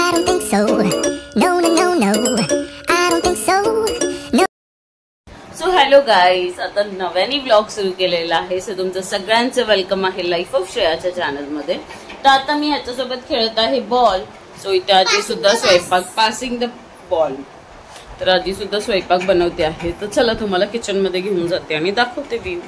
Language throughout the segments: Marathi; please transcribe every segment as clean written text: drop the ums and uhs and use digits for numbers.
I don't think so. No, no, no, no. I don't think so. No. So hello guys, आता नव्याने ब्लॉग सुरू केलेला आहे. सो तुमचं सगळ्यांचं वेलकम आहे लाईफ ऑफ श्रेयाच्या चॅनल मध्ये. तर आता मी ह्याच्यासोबत खेळत आहे बॉल. सो इथे आजी सुद्धा स्वयंपाक पासिंग द बॉल. तर आजी सुद्धा स्वयंपाक बनवते आहे. तर चला तुम्हाला किचन मध्ये घेऊन जाते आणि दाखवते व्ह्यू.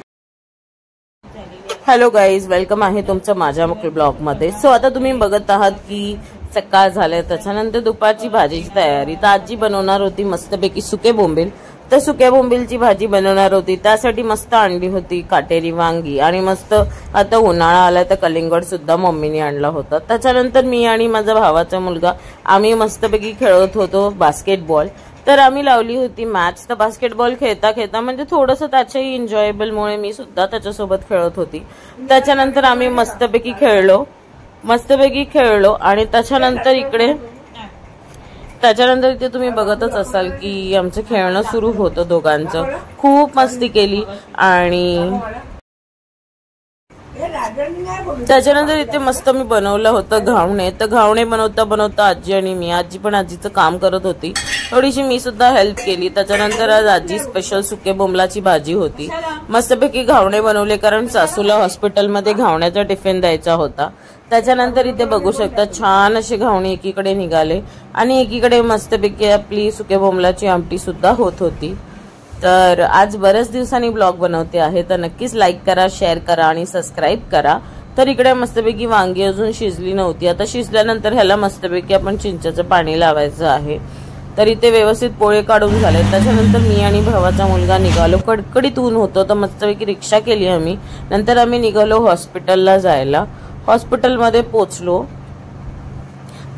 हॅलो गाईज, वेलकम आहे तुमचं माझ्या ब्लॉग मध्ये. सो आता तुम्ही बघत आहात की सकाळ झाले, त्याच्यानंतर दुपारची भाजीची तयारी. तर आजी बनवणार होती मस्तपैकी सुके बोंबील. तर सुक्या बोंबीलची भाजी बनवणार होती. त्यासाठी मस्त आणली होती काटेरी वांगी आणि मस्त आता उन्हाळा आला तर कलिंगड सुद्धा मम्मीने आणला होता. त्याच्यानंतर मी आणि माझा भावाचा मुलगा आम्ही मस्तपैकी खेळत होतो बास्केटबॉल. तर आम्ही लावली होती मॅच. तर बास्केटबॉल खेळता खेळता म्हणजे थोडंसं त्याच्याही एन्जॉयबलमुळे मी सुद्धा त्याच्यासोबत खेळत होती. त्याच्यानंतर आम्ही मस्तपैकी खेळलो आणि त्याच्यानंतर इथे तुम्ही बघतच असाल की आमचं खेळणं सुरू होतं दोघांचं. खूप मस्ती केली आणि त्याच्यानंतर इथे मस्त मी बनवलं होतं घावणे. तर घावणे बनवता बनवता आजी आणि मी, आजी पण आजीचं काम करत होती, थोडीशी मी सुद्धा हेल्प केली. त्याच्यानंतर आज आजी स्पेशल सुके बोंबलाची भाजी होती. मस्तपैकी घावणे बनवले कारण सासूला हॉस्पिटलमध्ये घावण्याचा टिफिन द्यायचा होता. त्याच्यानंतर इथे बघू शकता छान असे घावणे एकीकडे निघाले आणि एकीकडे मस्तपैकी आपली सुके बोंबलाची आमटी सुद्धा होत होती. तर आज बऱ्याच दिवसांनी ब्लॉग बनवते आहे, तर नक्कीच लाईक करा, शेअर करा आणि सबस्क्राईब करा. तर इकडे मस्तपैकी वांगी अजून शिजली नव्हती. आता शिजल्यानंतर ह्याला मस्तपैकी आपण चिंचेचं पाणी लावायचं आहे. तर इथे व्यवस्थित पोळे काढून झाले. त्याच्यानंतर मी आणि भावाचा मुलगा निघालो. कडकडीत ऊन होतं तर मस्तपैकी रिक्षा केली आम्ही. नंतर आम्ही निघालो हॉस्पिटलला जायला. हॉस्पिटलमध्ये पोचलो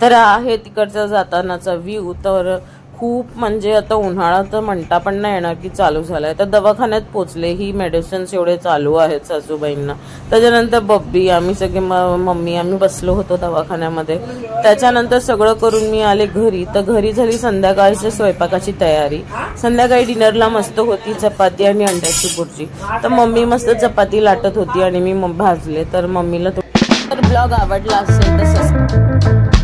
तर आहे तिकडचा जातानाचा व्ह्यू. तर खूप म्हणजे आता उन्हाळा तर म्हणता पण नाही येणार की चालू झालाय. तर दवाखान्यात पोचले. ही मेडिसिन्स एवढे चालू आहेत सासूबाईंना. त्याच्यानंतर बब्बी आम्ही सगळे मम्मी आम्ही बसलो होतो दवाखान्यामध्ये. त्याच्यानंतर सगळं करून मी आले घरी. तर घरी झाली संध्याकाळच्या स्वयंपाकाची तयारी. संध्याकाळी डिनरला मस्त होती चपाती आणि अंड्याची भुर्जी. तर मम्मी मस्त चपाती लाटत होती आणि मी भाजले. तर मम्मीला ब्लॉग आवडला असेल तर